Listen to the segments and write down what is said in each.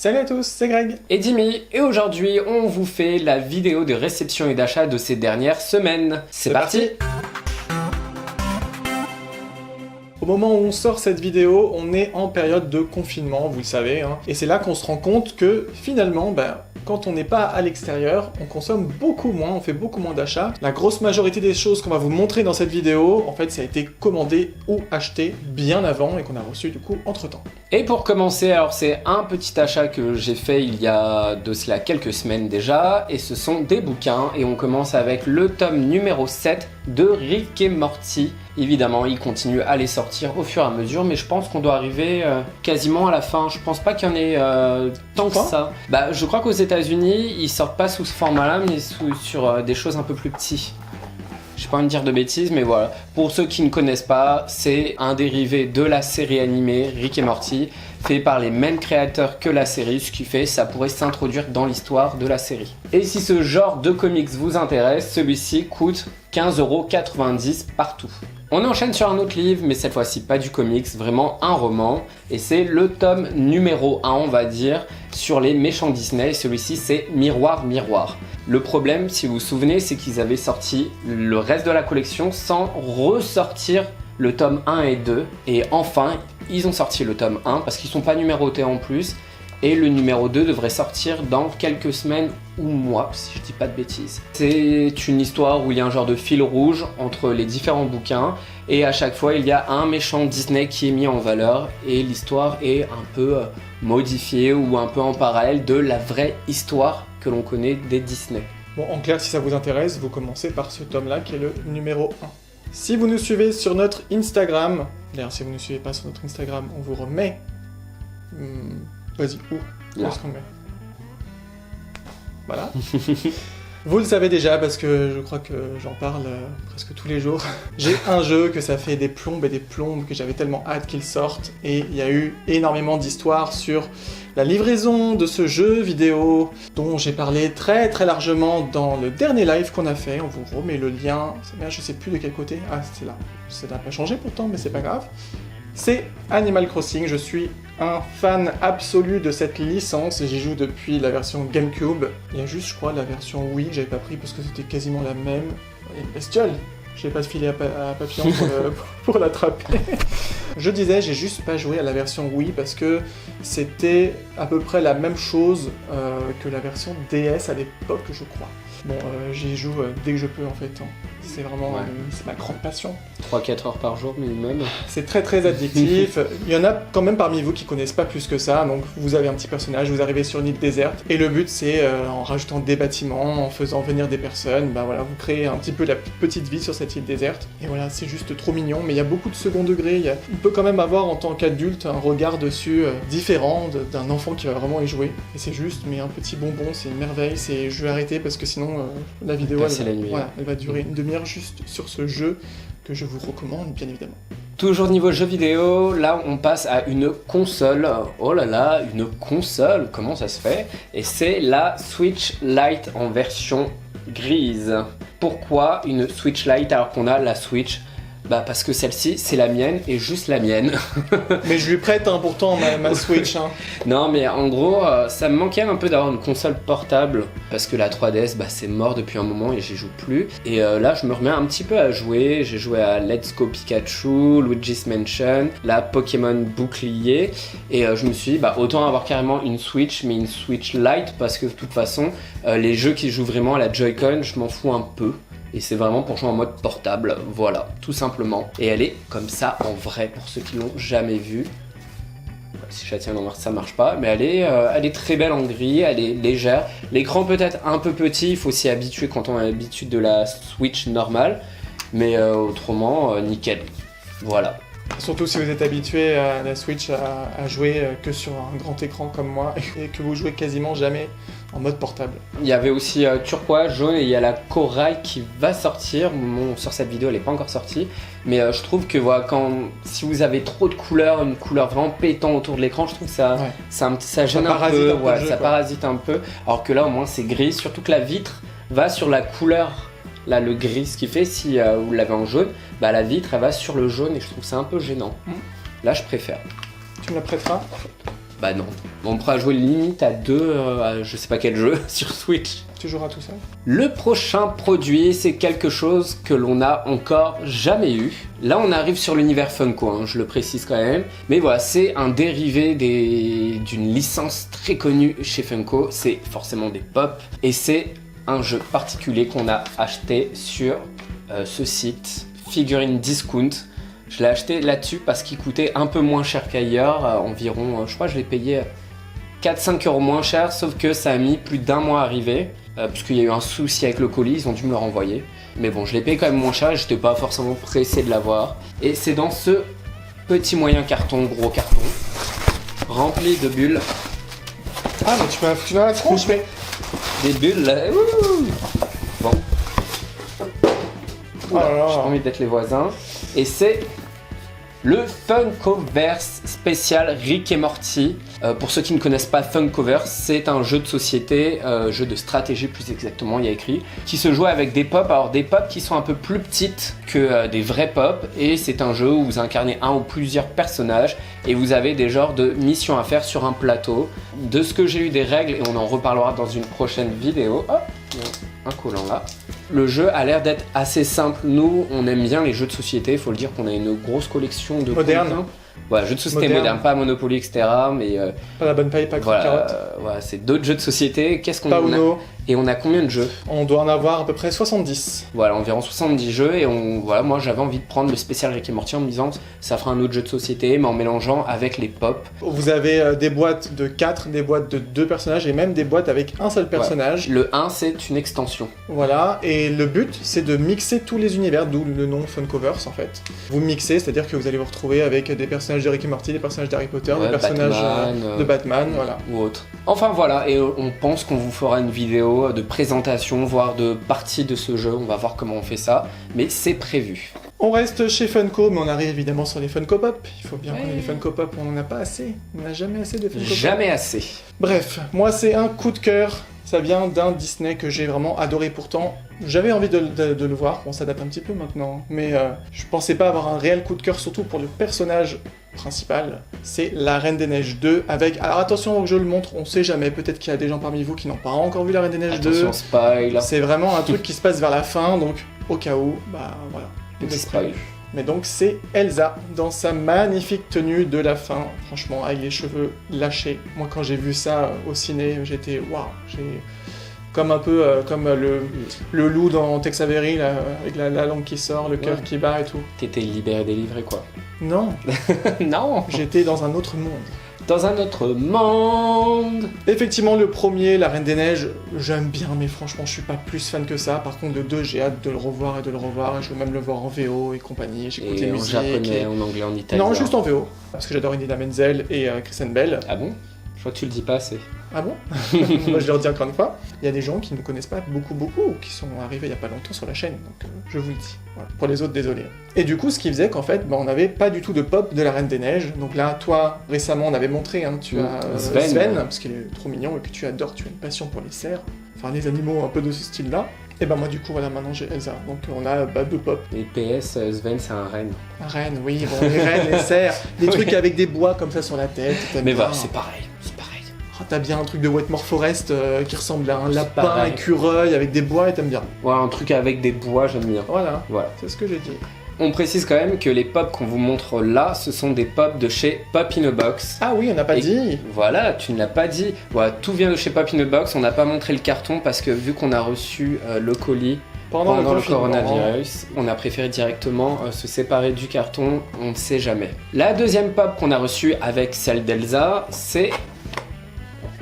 Salut à tous, c'est Greg et Dimi, et aujourd'hui on vous fait la vidéo de réception et d'achat de ces dernières semaines. C'est parti. Au moment où on sort cette vidéo, on est en période de confinement, vous le savez, hein, et c'est là qu'on se rend compte que finalement, quand on n'est pas à l'extérieur, on consomme beaucoup moins, on fait beaucoup moins d'achats. La grosse majorité des choses qu'on va vous montrer dans cette vidéo, en fait, ça a été commandé ou acheté bien avant et qu'on a reçu du coup entre-temps. Et pour commencer, alors c'est un petit achat que j'ai fait il y a de cela quelques semaines déjà, et ce sont des bouquins, et on commence avec le tome numéro 7 de Rick et Morty. Évidemment, il continue à les sortir au fur et à mesure, mais je pense qu'on doit arriver quasiment à la fin. Je pense pas qu'il y en ait tant que ça. Je crois qu'aux États-Unis, ils sortent pas sous ce format-là, mais sur des choses un peu plus petites. J'ai pas envie de dire de bêtises, mais voilà. Pour ceux qui ne connaissent pas, c'est un dérivé de la série animée Rick et Morty, fait par les mêmes créateurs que la série, ce qui fait ça pourrait s'introduire dans l'histoire de la série. Et si ce genre de comics vous intéresse, celui-ci coûte 15,90 € partout. On enchaîne sur un autre livre, mais cette fois-ci pas du comics, vraiment un roman, et c'est le tome numéro 1, on va dire, sur les méchants Disney. Celui-ci c'est Miroir Miroir. Le problème, si vous vous souvenez, c'est qu'ils avaient sorti le reste de la collection sans ressortir le tome 1 et 2, et enfin ils ont sorti le tome 1 parce qu'ils sont pas numérotés en plus, et le numéro 2 devrait sortir dans quelques semaines ou mois, si je dis pas de bêtises. C'est une histoire où il y a un genre de fil rouge entre les différents bouquins, et à chaque fois il y a un méchant Disney qui est mis en valeur, et l'histoire est un peu modifiée ou un peu en parallèle de la vraie histoire que l'on connaît des Disney. Bon, en clair, si ça vous intéresse, vous commencez par ce tome-là qui est le numéro 1. Si vous nous suivez sur notre Instagram, d'ailleurs si vous ne nous suivez pas sur notre Instagram, on vous remet... Vas-y, où est-ce qu'on le met? Voilà. Vous le savez déjà parce que je crois que j'en parle presque tous les jours. J'ai un jeu que ça fait des plombes et des plombes, que j'avais tellement hâte qu'il sorte, et il y a eu énormément d'histoires sur la livraison de ce jeu vidéo dont j'ai parlé très très largement dans le dernier live qu'on a fait. On vous remet le lien, c'est bien, je sais plus de quel côté. Ah, c'est là. Ça n'a pas changé pourtant, mais c'est pas grave. C'est Animal Crossing, je suis un fan absolu de cette licence et j'y joue depuis la version GameCube. Il y a juste, je crois, la version Wii que j'avais pas pris parce que c'était quasiment la même. Il y a une bestiole, j'ai pas de filet à papillon pour l'attraper. Je disais, j'ai juste pas joué à la version Wii parce que c'était à peu près la même chose que la version DS à l'époque, je crois. Bon, j'y joue dès que je peux en fait. C'est vraiment c'est ma grande passion. 3-4 heures par jour minimum. C'est très très addictif. Il y en a quand même parmi vous qui connaissent pas plus que ça. Donc vous avez un petit personnage, vous arrivez sur une île déserte. Et le but c'est en rajoutant des bâtiments, en faisant venir des personnes, voilà, vous créez un petit peu la petite vie sur cette île déserte. Et voilà, c'est juste trop mignon. Mais il y a beaucoup de second degré. On peut quand même avoir en tant qu'adulte un regard dessus différent d'un enfant qui va vraiment y jouer. Et c'est juste, mais un petit bonbon, c'est une merveille. Je vais arrêter parce que sinon la vidéo elle va durer une demi-heure juste sur ce jeu que je vous recommande bien évidemment. Toujours niveau jeu vidéo, là on passe à une console. Oh là là, une console, comment ça se fait? Et c'est la Switch Lite en version grise. Pourquoi une Switch Lite alors qu'on a la Switch? Parce que celle-ci c'est la mienne et juste la mienne. Mais je lui prête pourtant ma Switch. Non mais en gros ça me manquait un peu d'avoir une console portable parce que la 3DS c'est mort depuis un moment et j'y joue plus. Et là je me remets un petit peu à jouer. J'ai joué à Let's Go Pikachu, Luigi's Mansion, la Pokémon Bouclier, et je me suis dit autant avoir carrément une Switch, mais une Switch Lite parce que de toute façon les jeux qui jouent vraiment à la Joy-Con je m'en fous un peu. Et c'est vraiment pour jouer en mode portable, voilà, tout simplement. Et elle est comme ça en vrai, pour ceux qui l'ont jamais vue. Si je la tiens dans ça marche pas, mais elle est très belle en gris, elle est légère. L'écran peut-être un peu petit, il faut s'y habituer quand on a l'habitude de la Switch normale. Mais autrement, nickel, voilà. Surtout si vous êtes habitué à la Switch à jouer que sur un grand écran comme moi et que vous jouez quasiment jamais en mode portable. Il y avait aussi turquoise, jaune, et il y a la corail qui va sortir. Bon, sur cette vidéo elle n'est pas encore sortie, mais je trouve que voilà, si vous avez trop de couleurs, une couleur vraiment pétant autour de l'écran, je trouve que ça gêne un peu, ça parasite un peu, alors que là au moins c'est gris, surtout que la vitre va sur la couleur. Là, le gris, ce qui fait, si vous l'avez en jaune, la vitre, elle va sur le jaune et je trouve ça un peu gênant. Là, je préfère. Tu me la prêteras? Bah non. On pourra jouer limite à 2, à je sais pas quel jeu, sur Switch. Tu joueras tout seul. Le prochain produit, c'est quelque chose que l'on n'a encore jamais eu. Là, on arrive sur l'univers Funko, hein, je le précise quand même. Mais voilà, c'est un dérivé d'une licence très connue chez Funko. C'est forcément des pop. Et c'est un jeu particulier qu'on a acheté sur ce site, Figurine Discount. Je l'ai acheté là-dessus parce qu'il coûtait un peu moins cher qu'ailleurs, environ, je crois que je l'ai payé 4-5 € moins cher, sauf que ça a mis plus d'1 mois à arriver, puisqu'il y a eu un souci avec le colis, ils ont dû me le renvoyer. Mais bon, je l'ai payé quand même moins cher, j'étais pas forcément pressé de l'avoir. Et c'est dans ce petit moyen carton, gros carton, rempli de bulles. Ah, mais tu m'as la tronche, mais... Des bulles là, ouh. Bon. Oula, j'ai pas envie d'être les voisins. Et c'est le Funkoverse spécial Rick et Morty. Pour ceux qui ne connaissent pas Funkoverse, c'est un jeu de société, jeu de stratégie plus exactement, il y a écrit, qui se joue avec des pop. Alors des pop qui sont un peu plus petites que des vrais pop. Et c'est un jeu où vous incarnez un ou plusieurs personnages et vous avez des genres de missions à faire sur un plateau. De ce que j'ai eu des règles, et on en reparlera dans une prochaine vidéo. Hop, un collant là. Le jeu a l'air d'être assez simple. Nous, on aime bien les jeux de société. Il faut le dire qu'on a une grosse collection de moderne. Voilà, jeux de société moderne, pas Monopoly, etc. Mais pas la bonne paille, pas voilà, carotte. Voilà, c'est d'autres jeux de société. Qu'est-ce qu'on pas a Uno. Et on a combien de jeux? On doit en avoir à peu près 70. Voilà, environ 70 jeux. Et voilà, moi j'avais envie de prendre le spécial Rick et Morty en me disant ça fera un autre jeu de société, mais en mélangeant avec les pop. Vous avez des boîtes de 4, des boîtes de 2 personnages et même des boîtes avec un seul personnage. Ouais. Le 1, c'est une extension. Voilà, et le but c'est de mixer tous les univers, d'où le nom Funkoverse en fait. Vous mixez, c'est-à-dire que vous allez vous retrouver avec des personnages de Rick et Morty, des personnages d'Harry Potter, des personnages de Batman, voilà. Ou autre. Enfin voilà, et on pense qu'on vous fera une vidéo de présentation, voire de partie de ce jeu. On va voir comment on fait ça, mais c'est prévu. On reste chez Funko, mais on arrive évidemment sur les Funko Pop. Il faut bien qu'on ait les Funko Pop, on n'en a pas assez. On n'a jamais assez de Funko Pop. Jamais assez. Bref, moi c'est un coup de cœur. Ça vient d'un Disney que j'ai vraiment adoré pourtant. J'avais envie de le voir, bon ça date un petit peu maintenant, mais je pensais pas avoir un réel coup de cœur, surtout pour le personnage principal. C'est La Reine des Neiges 2 avec... Alors attention avant que je le montre, on sait jamais, peut-être qu'il y a des gens parmi vous qui n'ont pas encore vu La Reine des Neiges 2. Attention, spoil. C'est vraiment un truc qui se passe vers la fin, donc au cas où, bah voilà. Petit spoil. Mais donc c'est Elsa dans sa magnifique tenue de la fin, franchement avec les cheveux lâchés. Moi quand j'ai vu ça au ciné, j'étais waouh, comme un peu comme le loup dans Tex Avery là, avec la langue qui sort, le cœur qui bat et tout. T'étais libéré, délivré quoi. Non. Non. J'étais dans un autre monde. Dans un autre monde. Effectivement, le premier, La Reine des Neiges, j'aime bien, mais franchement, je suis pas plus fan que ça. Par contre, le 2, j'ai hâte de le revoir et de le revoir. Je veux même le voir en VO et compagnie. J'écoute les musiques. En japonais, en anglais, en italien. Non, juste en VO. Parce que j'adore Idina Menzel et Kristen Bell. Ah bon? Je crois que tu le dis pas assez. Ah bon? Moi, je le redis encore une fois. Il y a des gens qui ne connaissent pas beaucoup, ou qui sont arrivés il y a pas longtemps sur la chaîne. Donc, je vous le dis. Voilà. Pour les autres, désolé. Et du coup, ce qui faisait qu'en fait, on n'avait pas du tout de pop de La Reine des Neiges. Donc là, toi, récemment, on avait montré, hein, tu as Sven, parce qu'il est trop mignon et que tu adores, tu as une passion pour les cerfs. Enfin, les animaux un peu de ce style-là. Et bah moi du coup voilà, maintenant j'ai Elsa, donc on a deux pop. Et PS, Sven c'est un renne. Un renne, oui, bon les rennes, les cerfs, des trucs avec des bois comme ça sur la tête. Mais voilà, c'est pareil, c'est pareil. Oh, t'as bien un truc de Wetmore Forest qui ressemble à un lapin, un écureuil avec des bois et t'aimes bien. Ouais, un truc avec des bois, j'aime bien. Voilà, c'est ce que j'ai dit. On précise quand même que les pops qu'on vous montre là, ce sont des pops de chez Pop in a Box. Ah oui, on n'a pas dit. Voilà, tu ne l'as pas dit. Voilà, tout vient de chez Pop in a Box. On n'a pas montré le carton parce que vu qu'on a reçu le colis pendant le coronavirus, on a préféré directement se séparer du carton. On ne sait jamais. La deuxième pop qu'on a reçue avec celle d'Elsa, c'est...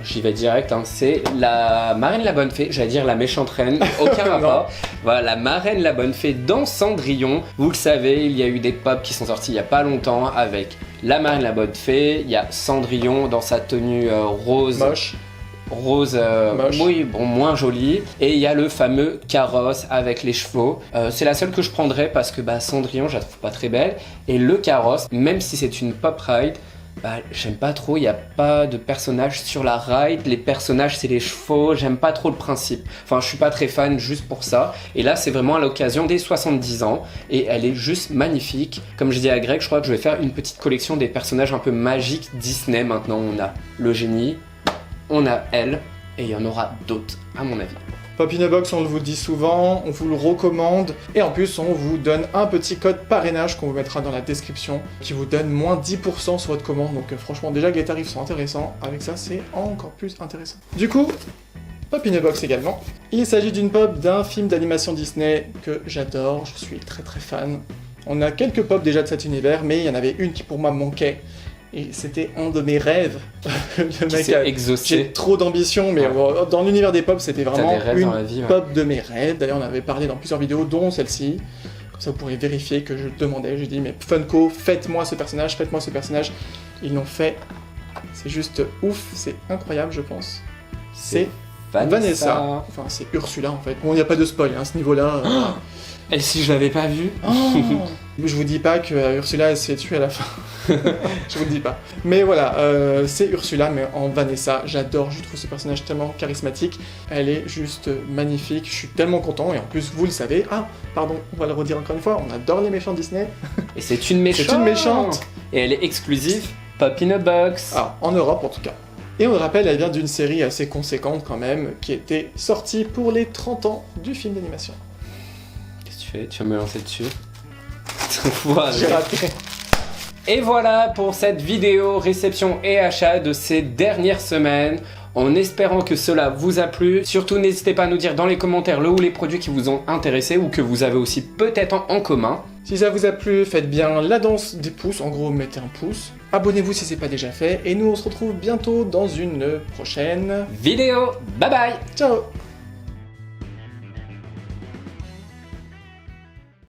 J'y vais direct, hein. C'est la marraine la bonne fée, j'allais dire la méchante reine, aucun rapport. Voilà, la marraine la bonne fée dans Cendrillon. Vous le savez, il y a eu des pops qui sont sortis il y a pas longtemps avec la marraine la bonne fée. Il y a Cendrillon dans sa tenue rose. Moche. Rose, oui, bon, moins jolie. Et il y a le fameux carrosse avec les chevaux. C'est la seule que je prendrais parce que Cendrillon, je la trouve pas très belle. Et le carrosse, même si c'est une pop ride, Bah, j'aime pas trop, il n'y a pas de personnages sur la ride, les personnages c'est les chevaux, j'aime pas trop le principe. Enfin, je suis pas très fan juste pour ça. Et là, c'est vraiment à l'occasion des 70 ans, et elle est juste magnifique. Comme je dis à Greg, je crois que je vais faire une petite collection des personnages un peu magiques Disney. Maintenant, on a le génie, on a elle, et il y en aura d'autres, à mon avis. Pop in a Box, on vous le dit souvent, on vous le recommande, et en plus on vous donne un petit code parrainage qu'on vous mettra dans la description, qui vous donne moins 10% sur votre commande, donc franchement déjà que les tarifs sont intéressants, avec ça c'est encore plus intéressant. Du coup, Pop in a Box également. Il s'agit d'une pop d'un film d'animation Disney que j'adore, je suis très très fan. On a quelques pop déjà de cet univers, mais il y en avait une qui pour moi manquait. Et c'était un de mes rêves. Le mec a exaucé. J'ai trop d'ambition, mais dans l'univers des pop, c'était vraiment une vie, ouais. pop de mes rêves. D'ailleurs, on avait parlé dans plusieurs vidéos, dont celle-ci. Comme ça, vous pourrez vérifier que je demandais. J'ai dit, mais Funko, faites-moi ce personnage, faites-moi ce personnage. Ils l'ont fait. C'est juste ouf, c'est incroyable, je pense. C'est Vanessa. Enfin, c'est Ursula, en fait. Bon, il n'y a pas de spoil, hein, à ce niveau-là. Et si je l'avais pas vue Je vous dis pas que Ursula elle se fait tuer à la fin. Je vous le dis pas. Mais voilà, c'est Ursula, mais en Vanessa. J'adore, je trouve ce personnage tellement charismatique. Elle est juste magnifique. Je suis tellement content. Et en plus, vous le savez. Ah, pardon, on va le redire encore une fois. On adore les méchants Disney. Et c'est une méchante. C'est une méchante. Et elle est exclusive Pop in a Box. Alors, en Europe en tout cas. Et on le rappelle, elle vient d'une série assez conséquente quand même, qui était sortie pour les 30 ans du film d'animation. Qu'est-ce que tu fais? Tu vas me lancer dessus? Voilà. J'ai raté. Et voilà pour cette vidéo réception et achat de ces dernières semaines. En espérant que cela vous a plu. Surtout, n'hésitez pas à nous dire dans les commentaires le ou les produits qui vous ont intéressé ou que vous avez aussi peut-être en commun. Si ça vous a plu, faites bien la danse des pouces. En gros, mettez un pouce. Abonnez-vous si c'est pas déjà fait. Et nous, on se retrouve bientôt dans une prochaine vidéo. Bye bye. Ciao.